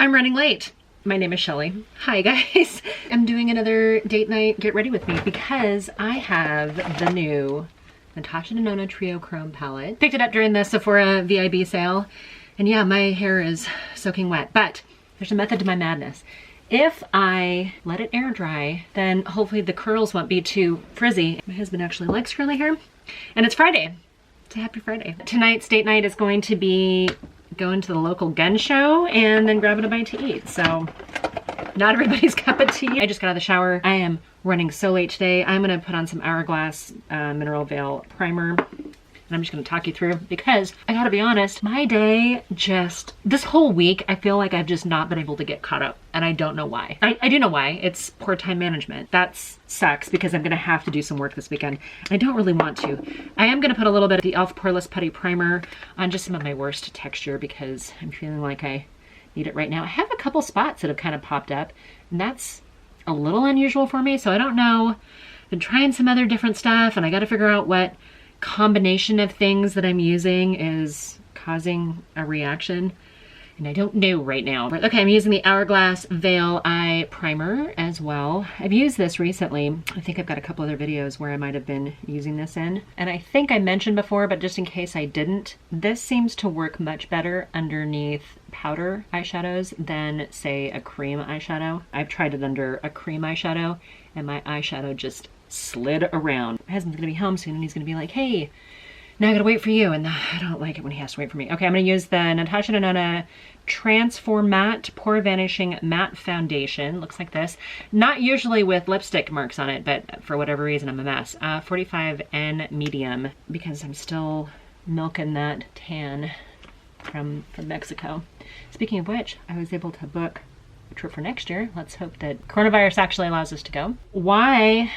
I'm running late. My name is Shelly. Hi guys. I'm doing another date night get ready with me because I have the new Natasha Denona Triochrome palette. Picked it up during the Sephora VIB sale. And yeah, my hair is soaking wet, but there's a method to my madness. If I let it air dry, then hopefully the curls won't be too frizzy. My husband actually likes curly hair. And it's Friday. It's a happy Friday. Tonight's date night is going to be going to the local gun show and then grabbing a bite to eat. So not everybody's cup of tea. I just got out of the shower. I am running so late today. I'm gonna put on some Hourglass Mineral Veil primer. And I'm just gonna talk you through because I gotta be honest, my day this whole week, I feel like I've just not been able to get caught up and I don't know why. I do know why. It's poor time management. That sucks because I'm gonna have to do some work this weekend. I don't really want to. I am gonna put a little bit of the e.l.f. Poreless Putty Primer on just some of my worst texture because I'm feeling like I need it right now. I have a couple spots that have kind of popped up and that's a little unusual for me. So I don't know. I've been trying some other different stuff and I gotta figure out what combination of things that I'm using is causing a reaction. And I don't know right now. Okay, I'm using the Hourglass Veil Eye Primer as well. I've used this recently. I think I've got a couple other videos where I might have been using this in. And I think I mentioned before, but just in case I didn't, this seems to work much better underneath powder eyeshadows than, say, a cream eyeshadow. I've tried it under a cream eyeshadow and my eyeshadow just slid around. My husband's gonna be home soon and he's gonna be like, hey, now I gotta wait for you, and I don't like it when he has to wait for me. Okay, I'm gonna use the Natasha Denona Transform Matte Pore Vanishing Matte Foundation. Looks like this. Not usually with lipstick marks on it, but for whatever reason I'm a mess. 45N medium, because I'm still milking that tan from Mexico. Speaking of which, I was able to book a trip for next year. Let's hope that coronavirus actually allows us to go. Why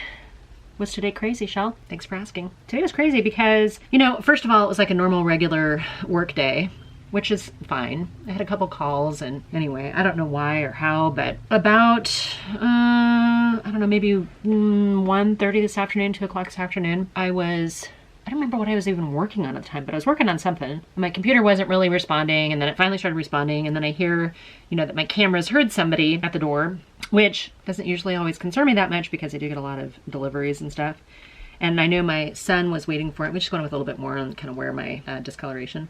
was today crazy, Shell? Thanks for asking. Today was crazy because, you know, first of all, it was like a normal regular work day, which is fine. I had a couple calls and anyway, I don't know why or how, but about, I don't know, maybe 1:30 this afternoon, 2 o'clock this afternoon, I don't remember what I was even working on at the time, but I was working on something. My computer wasn't really responding, and then it finally started responding, and then I hear, you know, that my camera's heard somebody at the door, which doesn't usually always concern me that much because I do get a lot of deliveries and stuff. And I knew my son was waiting for it. We're just going with a little bit more on kind of where my discoloration.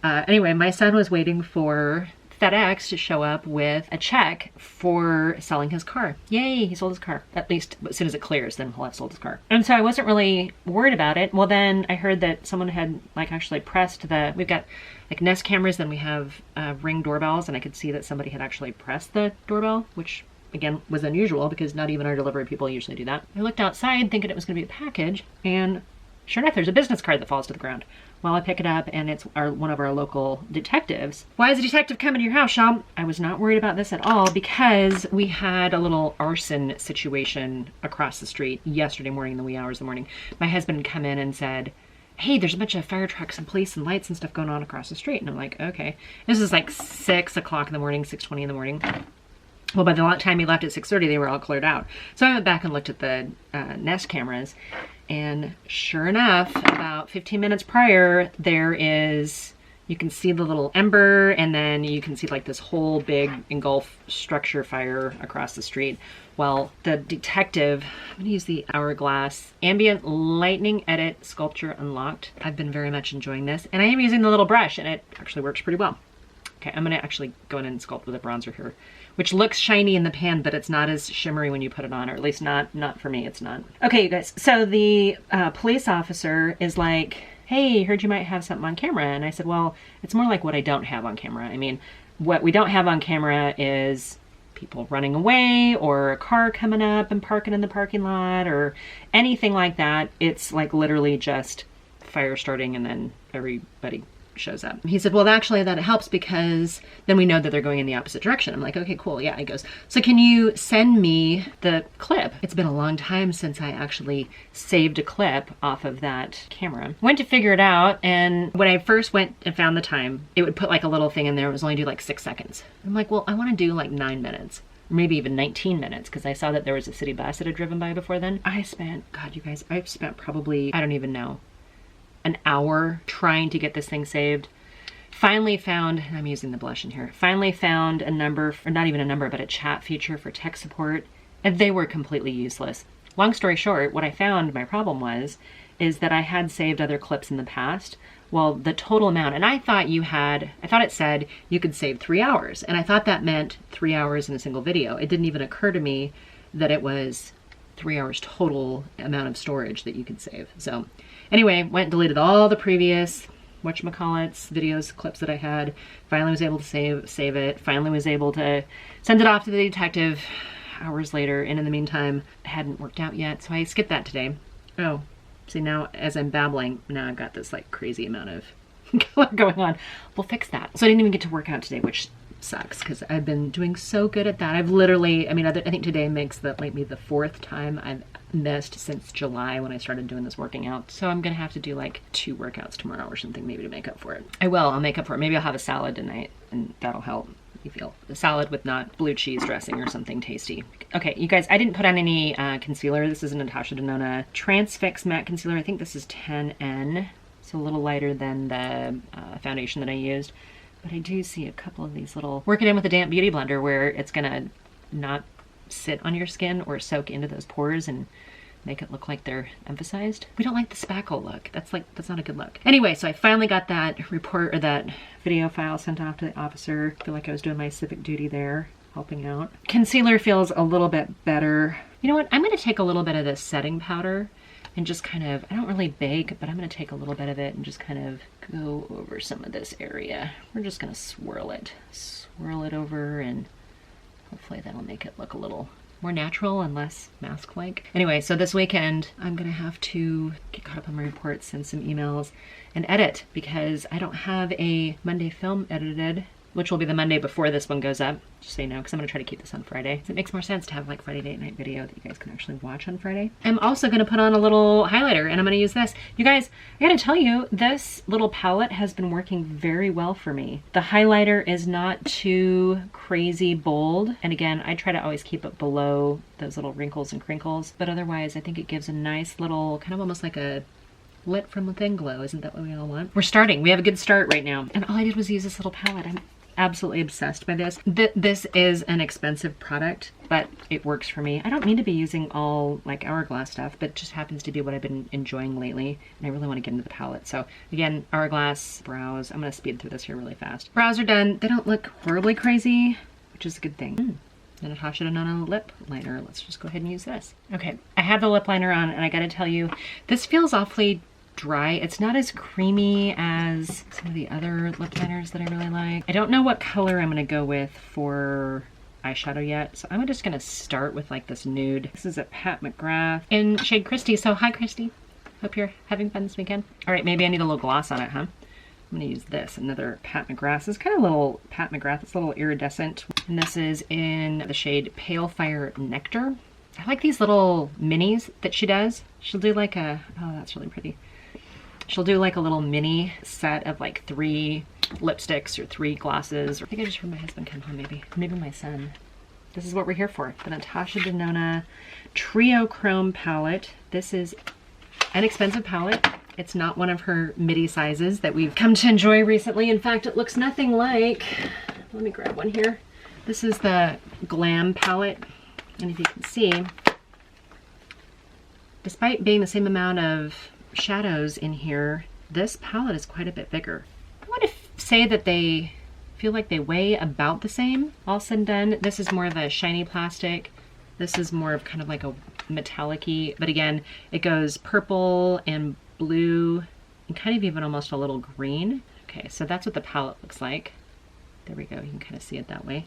Anyway, my son was waiting for FedEx to show up with a check for selling his car. Yay, he sold his car. At least as soon as it clears, then he'll have sold his car. And so I wasn't really worried about it. Well, then I heard that someone had like actually pressed we've got like Nest cameras, then we have Ring doorbells, and I could see that somebody had actually pressed the doorbell, which again was unusual because not even our delivery people usually do that. I looked outside thinking it was gonna be a package, and sure enough, there's a business card that falls to the ground. Well, I pick it up and it's one of our local detectives. Why is a detective coming to your house, Sean? I was not worried about this at all because we had a little arson situation across the street yesterday morning in the wee hours of the morning. My husband had come in and said, hey, there's a bunch of fire trucks and police and lights and stuff going on across the street. And I'm like, okay. This is like 6 o'clock in the morning, 6:20 in the morning. Well, by the time he left at 6:30, they were all cleared out. So I went back and looked at the Nest cameras, and sure enough, about 15 minutes prior, you can see the little ember, and then you can see like this whole big engulf structure fire across the street. Well, the detective, I'm gonna use the Hourglass Ambient Lightning Edit Sculpture Unlocked. I've been very much enjoying this, and I am using the little brush, and it actually works pretty well. Okay, I'm gonna actually go in and sculpt with a bronzer here, which looks shiny in the pan, but it's not as shimmery when you put it on, or at least not for me, it's not. Okay, you guys, so the police officer is like, hey, heard you might have something on camera. And I said, well, it's more like what I don't have on camera. I mean, what we don't have on camera is people running away or a car coming up and parking in the parking lot or anything like that. It's like literally just fire starting and then everybody shows up. He said, well, actually that helps because then we know that they're going in the opposite direction. I'm like, okay, cool. Yeah. He goes, so can you send me the clip? It's been a long time since I actually saved a clip off of that camera. Went to figure it out, and when I first went and found the time, it would put like a little thing in there. It was only do like 6 seconds. I'm like, well, I want to do like 9 minutes. Maybe even 19 minutes, because I saw that there was a city bus that had driven by before then. I spent, God, you guys, I've spent probably, I don't even know, an hour trying to get this thing saved. Finally found, I'm using the blush in here, finally found a number, or not even a number, but a chat feature for tech support, and they were completely useless. Long story short, what I found my problem was, is that I had saved other clips in the past. Well, the total amount, and I thought it said you could save 3 hours, and I thought that meant 3 hours in a single video. It didn't even occur to me that it was 3 hours total amount of storage that you could save. So anyway, went and deleted all the previous whatchamacallits, videos, clips that I had. Finally was able to save it. Finally was able to send it off to the detective hours later. And in the meantime, it hadn't worked out yet. So I skipped that today. Oh, see now as I'm babbling, now I've got this like crazy amount of color going on. We'll fix that. So I didn't even get to work out today, which sucks because I've been doing so good at that. I've literally, I mean, I think today makes the, might be the 4th time I've missed since July when I started doing this working out. So I'm gonna have to do like 2 workouts tomorrow or something maybe to make up for it. I'll make up for it. Maybe I'll have a salad tonight and that'll help. You feel a salad with not blue cheese dressing or something tasty. Okay, you guys, I didn't put on any concealer. This is a Natasha Denona Transfix Matte Concealer. I think this is 10N. So a little lighter than the foundation that I used. But I do see a couple of these little, work it in with a damp beauty blender where it's gonna not sit on your skin or soak into those pores and make it look like they're emphasized. We don't like the spackle look. That's not a good look. Anyway, so I finally got that report or that video file sent off to the officer. I feel like I was doing my civic duty there, helping out. Concealer feels a little bit better. You know what? I'm gonna take a little bit of this setting powder and just kind of, I don't really bake, but I'm gonna take a little bit of it and just kind of go over some of this area. We're just gonna swirl it over, and hopefully that'll make it look a little more natural and less mask-like. Anyway, so this weekend, I'm gonna have to get caught up on my reports, send some emails, and edit because I don't have a Monday film edited, which will be the Monday before this one goes up, just so you know, because I'm gonna try to keep this on Friday. It makes more sense to have like Friday date night video that you guys can actually watch on Friday. I'm also gonna put on a little highlighter and I'm gonna use this. You guys, I gotta tell you, this little palette has been working very well for me. The highlighter is not too crazy bold. And again, I try to always keep it below those little wrinkles and crinkles, but otherwise I think it gives a nice little, kind of almost like a lit from within glow. Isn't that what we all want? We're starting, we have a good start right now. And all I did was use this little palette. I'm absolutely obsessed by this. This is an expensive product, but it works for me. I don't mean to be using all like Hourglass stuff, but it just happens to be what I've been enjoying lately. And I really want to get into the palette. So again, Hourglass brows. I'm going to speed through this here really fast. Brows are done. They don't look horribly crazy, which is a good thing. The Natasha Denona lip liner. Let's just go ahead and use this. Okay, I have the lip liner on and I gotta tell you, this feels awfully dry. It's not as creamy as some of the other lip liners that I really like. I don't know what color I'm gonna go with for eyeshadow yet, so I'm just gonna start with like this nude. This is a Pat McGrath in shade Christy. So hi Christy, hope you're having fun this weekend. All right, maybe I need a little gloss on it, huh? I'm gonna use this, another Pat McGrath. This is kind of a little Pat McGrath, it's a little iridescent. And this is in the shade Pale Fire Nectar. I like these little minis that she does. She'll do like a, oh, that's really pretty. She'll do like a little mini set of like 3 lipsticks or 3 glosses. I think I just heard my husband come home, maybe my son. This is what we're here for. The Natasha Denona Triochrome palette. This is an expensive palette. It's not one of her midi sizes that we've come to enjoy recently. In fact, it looks nothing like, let me grab one here. This is the Glam palette. And if you can see, despite being the same amount of shadows in here, this palette is quite a bit bigger. I want to say that they feel like they weigh about the same, all said and done. This is more of a shiny plastic. This is more of kind of like a metallic-y, but again, it goes purple and blue and kind of even almost a little green. Okay, so that's what the palette looks like. There we go, you can kind of see it that way.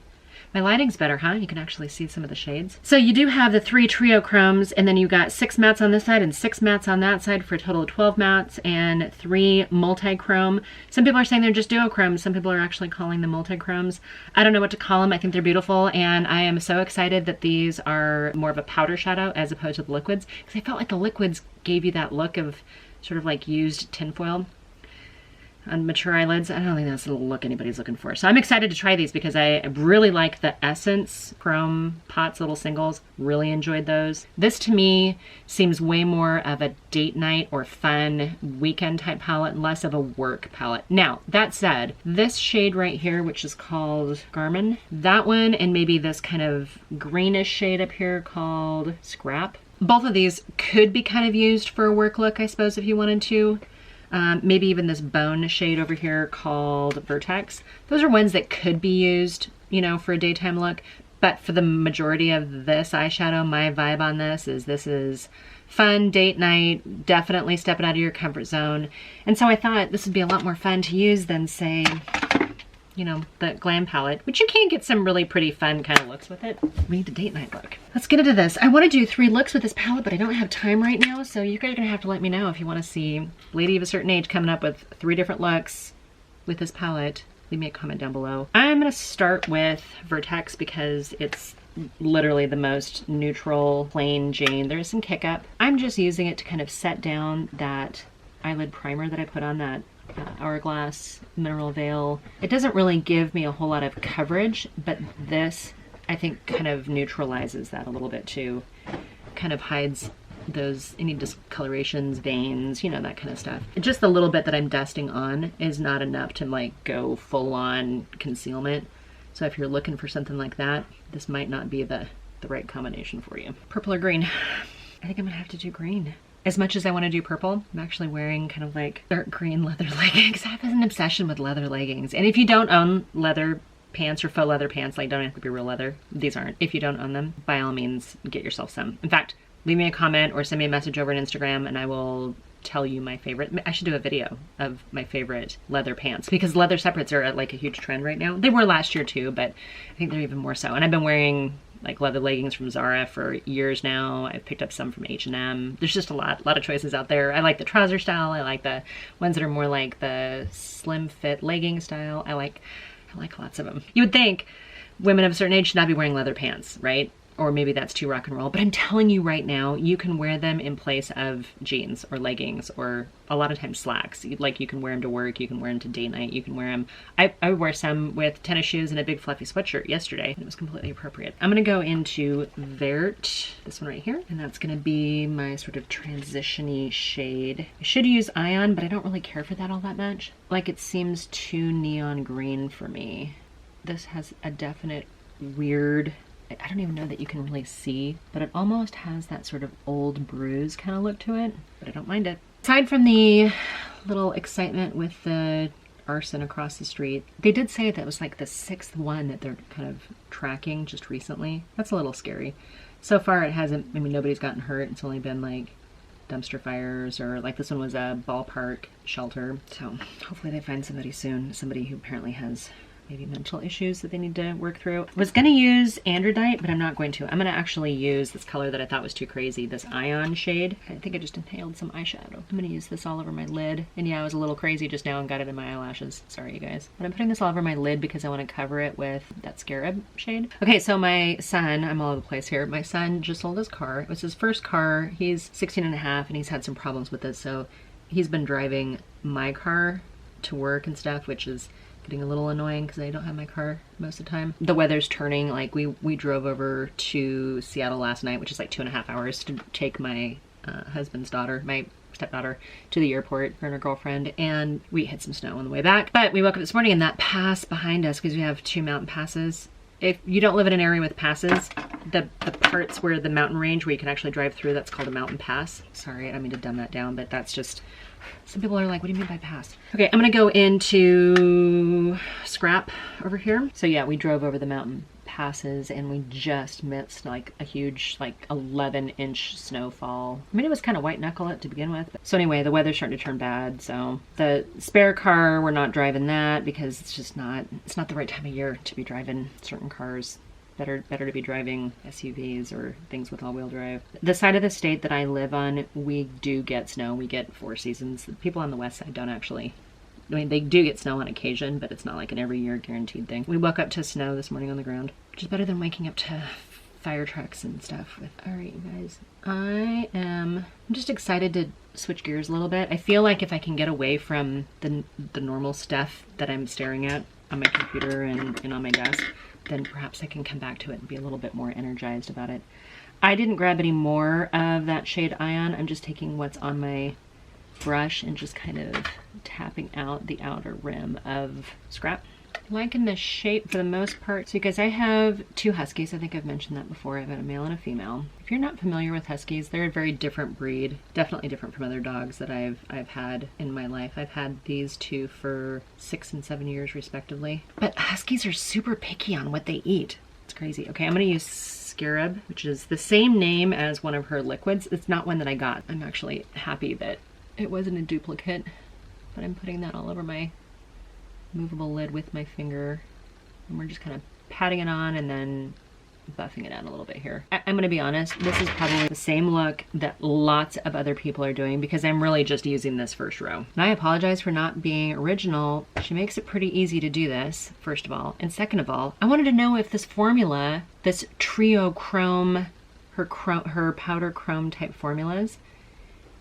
My lighting's better, huh? You can actually see some of the shades. So you do have the 3 Triochromes, and then you've got 6 mattes on this side and 6 mattes on that side for a total of 12 mattes and 3 multi-chrome. Some people are saying they're just duochromes. Some people are actually calling them multi-chromes. I don't know what to call them. I think they're beautiful, and I am so excited that these are more of a powder shadow as opposed to the liquids, because I felt like the liquids gave you that look of sort of like used tinfoil. on mature eyelids. I don't think that's the look anybody's looking for. So I'm excited to try these because I really like the Essence Chrome Pots little singles. Really enjoyed those. This to me seems way more of a date night or fun weekend type palette and less of a work palette. Now, that said, this shade right here, which is called Garmin, that one and maybe this kind of greenish shade up here called Scrap. Both of these could be kind of used for a work look, I suppose, if you wanted to. Maybe even this bone shade over here called Vertex. Those are ones that could be used, you know, for a daytime look. But for the majority of this eyeshadow, my vibe on this is fun, date night, definitely stepping out of your comfort zone. And so I thought this would be a lot more fun to use than, say, you know, the Glam palette, which you can get some really pretty fun kind of looks with it. We need a date night look. Let's get into this. I want to do 3 looks with this palette, but I don't have time right now, so you guys are gonna have to let me know if you want to see lady of a certain age coming up with 3 different looks with this palette. Leave me a comment down below. I'm gonna start with Vertex because it's literally the most neutral, plain Jane. There's some kick up. I'm just using it to kind of set down that eyelid primer that I put on, that Hourglass Mineral Veil. It doesn't really give me a whole lot of coverage, but this I think kind of neutralizes that a little bit too. Kind of hides those, any discolorations, veins, you know, that kind of stuff. Just the little bit that I'm dusting on is not enough to like go full on concealment. So if you're looking for something like that, this might not be the right combination for you. Purple or green? I think I'm gonna have to do green. As much as I want to do purple, I'm actually wearing kind of like dark green leather leggings. I have an obsession with leather leggings. And if you don't own leather pants or faux leather pants, like don't have to be real leather, these aren't. If you don't own them, by all means, get yourself some. In fact, leave me a comment or send me a message over on Instagram and I will tell you my favorite. I should do a video of my favorite leather pants because leather separates are like a huge trend right now. They were last year too, but I think they're even more so. And I've been wearing like leather leggings from Zara for years now. I've picked up some from H&M. There's just a lot of choices out there. I like the trouser style. I like the ones that are more like the slim fit legging style. I like lots of them. You would think women of a certain age should not be wearing leather pants, right? Or maybe that's too rock and roll, but I'm telling you right now, you can wear them in place of jeans or leggings or a lot of times slacks. Like you can wear them to work, you can wear them to date night, you can wear them. I wore some with tennis shoes and a big fluffy sweatshirt yesterday and it was completely appropriate. I'm gonna go into Vert, this one right here, and that's gonna be my sort of transition-y shade. I should use Ion, but I don't really care for that all that much. Like it seems too neon green for me. This has a definite weird, I don't even know that you can really see, but it almost has that sort of old bruise kind of look to it, but I don't mind it. Aside from the little excitement with the arson across the street, they did say that it was like the 6th one that they're kind of tracking just recently. That's a little scary. So far it hasn't, I mean, nobody's gotten hurt. It's only been like dumpster fires or like this one was a ballpark shelter. So hopefully they find somebody soon, somebody who apparently has maybe mental issues that they need to work through. I was gonna use Androdite, but I'm not going to. I'm gonna actually use this color that I thought was too crazy, this Ion shade. I think I just inhaled some eyeshadow. I'm gonna use this all over my lid. And yeah, I was a little crazy just now and got it in my eyelashes. Sorry, you guys. But I'm putting this all over my lid because I wanna cover it with that Scarab shade. Okay, so my son, I'm all over the place here. My son just sold his car. It was his first car. He's 16 and a half and he's had some problems with it. So he's been driving my car to work and stuff, which is getting a little annoying because I don't have my car most of the time. The weather's turning. Like we drove over to Seattle last night, which is like 2.5 hours to take my husband's daughter, my stepdaughter, to the airport, her and her girlfriend, and we hit some snow on the way back. But we woke up this morning and that pass behind us, because we have 2 mountain passes. If you don't live in an area with passes, the parts where the mountain range where you can actually drive through, that's called a mountain pass. Sorry, I don't mean to dumb that down, but that's just, some people are like, what do you mean by pass? Okay, I'm gonna go into Scrap over here. So yeah, we drove over the mountain passes and we just missed like a huge like 11-inch snowfall. I mean, it was kind of white knuckle it to begin with. So anyway, the weather's starting to turn bad. So the spare car, we're not driving that because it's just not, it's not the right time of year to be driving certain cars. Better to be driving SUVs or things with all-wheel drive. The side of the state that I live on, we do get snow. We get 4 seasons. People on the west side don't actually. I mean, they do get snow on occasion, but it's not like an every year guaranteed thing. We woke up to snow this morning on the ground, which is better than waking up to fire trucks and stuff with. All right, you guys, I'm just excited to switch gears a little bit. I feel like if I can get away from the normal stuff that I'm staring at on my computer and on my desk, then perhaps I can come back to it and be a little bit more energized about it. I didn't grab any more of that shade Ion. I'm just taking what's on my brush and just kind of tapping out the outer rim of Scrap. Liking the shape for the most part. So you guys, I have 2 Huskies. I think I've mentioned that before. I've got a male and a female. If you're not familiar with Huskies, they're a very different breed. Definitely different from other dogs that I've had in my life. I've had these 2 for 6 and 7 years respectively. But Huskies are super picky on what they eat. It's crazy. Okay, I'm gonna use Scarab, which is the same name as one of her liquids. It's not one that I got. I'm actually happy that it wasn't a duplicate, but I'm putting that all over my movable lid with my finger, and we're just kind of patting it on and then buffing it out a little bit here. I'm gonna be honest, this is probably the same look that lots of other people are doing because I'm really just using this first row. And I apologize for not being original. She makes it pretty easy to do this, first of all. And second of all, I wanted to know if this formula, this Triochrome, her powder chrome type formulas,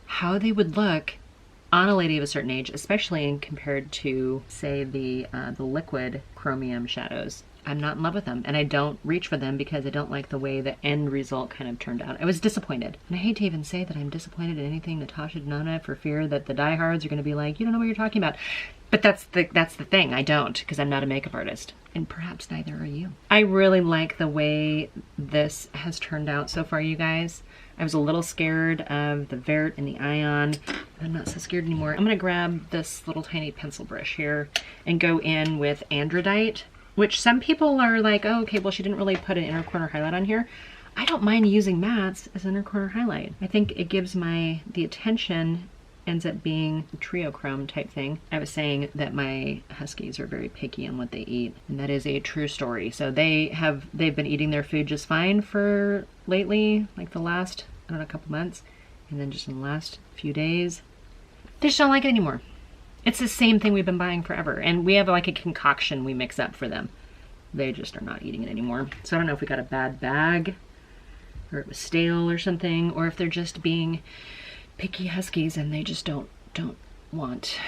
how they would look on a lady of a certain age, especially compared to, say, the liquid chromium shadows. I'm not in love with them, and I don't reach for them because I don't like the way the end result kind of turned out. I was disappointed. And I hate to even say that I'm disappointed in anything Natasha Denona for fear that the diehards are going to be like, you don't know what you're talking about. But that's the thing. I don't, because I'm not a makeup artist. And perhaps neither are you. I really like the way this has turned out so far, you guys. I was a little scared of the Vert and the Ion. I'm not so scared anymore. I'm gonna grab this little tiny pencil brush here and go in with Androdite, which some people are like, oh, okay, well, she didn't really put an inner corner highlight on here. I don't mind using mattes as an inner corner highlight. I think it gives the attention ends up being a Triochrome type thing. I was saying that my Huskies are very picky on what they eat, and that is a true story. So they've been eating their food just fine for lately, like the last, I don't know, couple months, and then just in the last few days, they just don't like it anymore. It's the same thing we've been buying forever, and we have like a concoction we mix up for them. They just are not eating it anymore. So I don't know if we got a bad bag, or it was stale or something, or if they're just being picky Huskies and they just don't want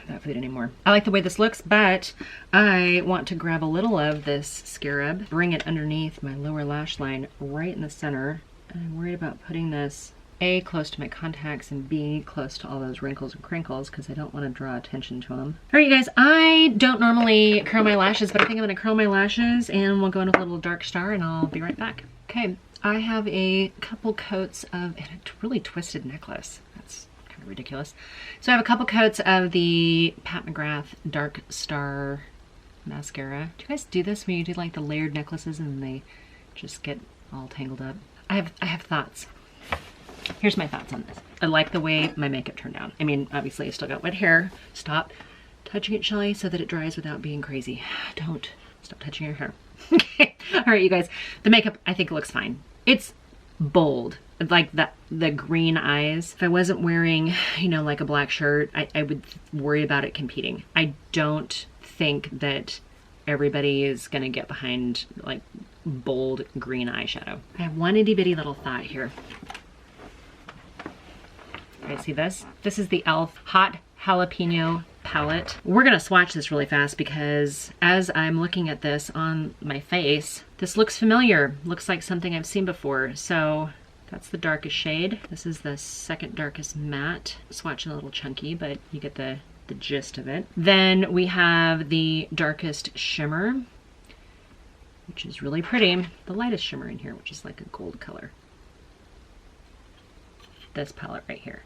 that food anymore. I like the way this looks, but I want to grab a little of this Scarab, bring it underneath my lower lash line right in the center. And I'm worried about putting this A, close to my contacts, and B, close to all those wrinkles and crinkles because I don't want to draw attention to them. All right, you guys, I don't normally curl my lashes, but I think I'm gonna curl my lashes and we'll go in with a little dark star and I'll be right back. Okay. I have a couple coats of, and a really twisted necklace. That's kind of ridiculous. So I have a couple coats of the Pat McGrath Dark Star mascara. Do you guys do this when you do like the layered necklaces and they just get all tangled up? I have thoughts. Here's my thoughts on this. I like the way my makeup turned out. I mean, obviously I still got wet hair. Stop touching it, Shelly, so that it dries without being crazy. Don't. Stop touching your hair. Okay. All right, you guys. The makeup, I think, looks fine. It's bold, like the green eyes. If I wasn't wearing, you know, like a black shirt, I would worry about it competing. I don't think that everybody is gonna get behind like bold green eyeshadow. I have one itty bitty little thought here. You guys see this? This is the e.l.f. Hot Jalapeno palette. We're gonna swatch this really fast because as I'm looking at this on my face, this looks familiar. Looks like something I've seen before. So that's the darkest shade. This is the second darkest matte. Swatching a little chunky, but you get the gist of it. Then we have the darkest shimmer, which is really pretty. The lightest shimmer in here, which is like a gold color. This palette right here.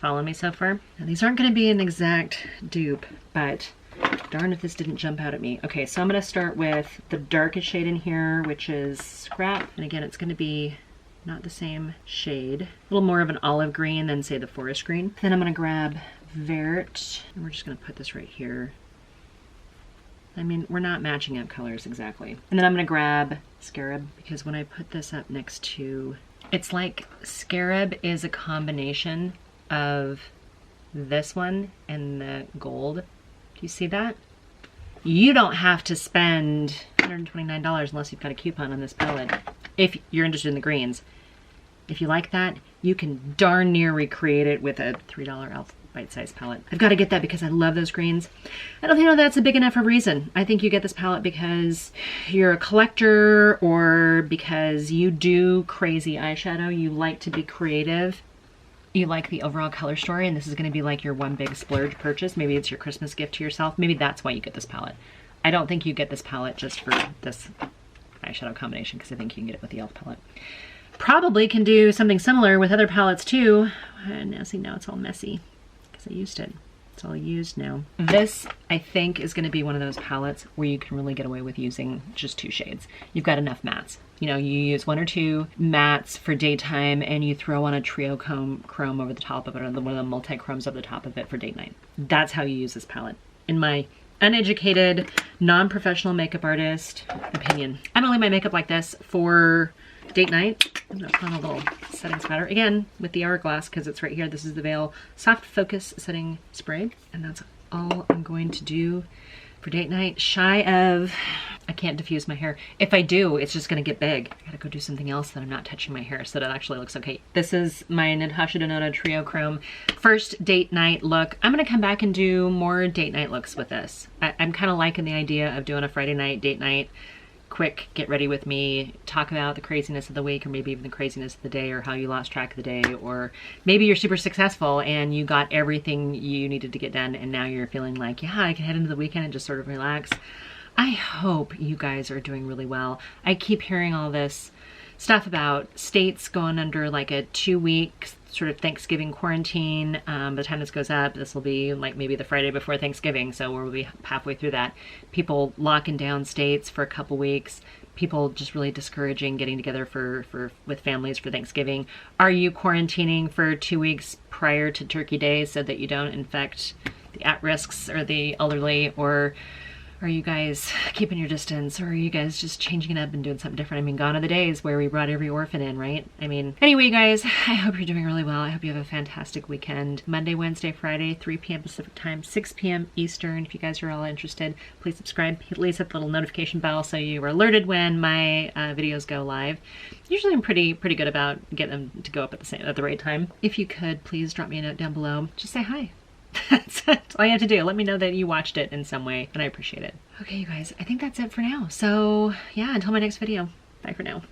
Follow me so far? Now, these aren't going to be an exact dupe, but darn if this didn't jump out at me. Okay, so I'm going to start with the darkest shade in here, which is Scrap. And again, it's going to be not the same shade. A little more of an olive green than, say, the forest green. Then I'm going to grab Vert, and we're just going to put this right here. I mean, we're not matching up colors exactly. And then I'm going to grab Scarab, because when I put this up next to, it's like Scarab is a combination of this one and the gold. Do you see that? You don't have to spend $129 unless you've got a coupon on this palette. if you're interested in the greens. If you like that, you can darn near recreate it with a $3 e.l.f. bite-sized palette. I've got to get that because I love those greens. I don't think that's a big enough of a reason. I think you get this palette because you're a collector or because you do crazy eyeshadow. You like to be creative. You like the overall color story, and this is going to be like your one big splurge purchase. Maybe it's your Christmas gift to yourself. Maybe that's why you get this palette. I don't think you get this palette just for this eyeshadow combination, because I think you can get it with the e.l.f. palette. Probably can do something similar with other palettes too. And now see, now it's all messy because I used it. It's all used now. This, I think, is going to be one of those palettes where you can really get away with using just 2 shades. You've got enough mattes. You know, you use 1 or 2 mattes for daytime and you throw on a Triochrome over the top of it, or one of the multi-chromes over the top of it for date night. That's how you use this palette, in my uneducated, non-professional makeup artist opinion. I'm gonna leave my makeup like this for date night. I'm gonna put on a little setting spatter again with the hourglass because it's right here. This is the Veil Soft Focus Setting Spray, and that's all I'm going to do for date night. Shy of, I can't diffuse my hair. If I do, it's just gonna get big. I gotta go do something else that I'm not touching my hair so that it actually looks okay. This is my Natasha Denona Triochrome first date night look. I'm gonna come back and do more date night looks with this. I'm kind of liking the idea of doing a Friday night date night, quick get ready with me, talk about the craziness of the week, or maybe even the craziness of the day, or how you lost track of the day, or maybe you're super successful and you got everything you needed to get done and now you're feeling like, yeah, I can head into the weekend and just sort of relax. I hope you guys are doing really well. I keep hearing all this stuff about states going under like a 2-week sort of Thanksgiving quarantine. By the time this goes up, this will be like maybe the Friday before Thanksgiving, so we'll be halfway through that. People locking down states for a couple weeks. People just really discouraging getting together with families for Thanksgiving. Are you quarantining for 2 weeks prior to Turkey Day so that you don't infect the at-risks or the elderly, or are you guys keeping your distance, or are you guys just changing it up and doing something different? I mean, gone are the days where we brought every orphan in, right? I mean, anyway, you guys, I hope you're doing really well. I hope you have a fantastic weekend. Monday, Wednesday, Friday, 3 p.m. Pacific time, 6 p.m. Eastern. If you guys are all interested, please subscribe. Please hit the little notification bell so you are alerted when my videos go live. Usually I'm pretty good about getting them to go up at the right time. If you could, please drop me a note down below. Just say hi. That's all you have to do. Let me know that you watched it in some way, and I appreciate it. Okay, you guys, I think that's it for now. So yeah, until my next video. Bye for now.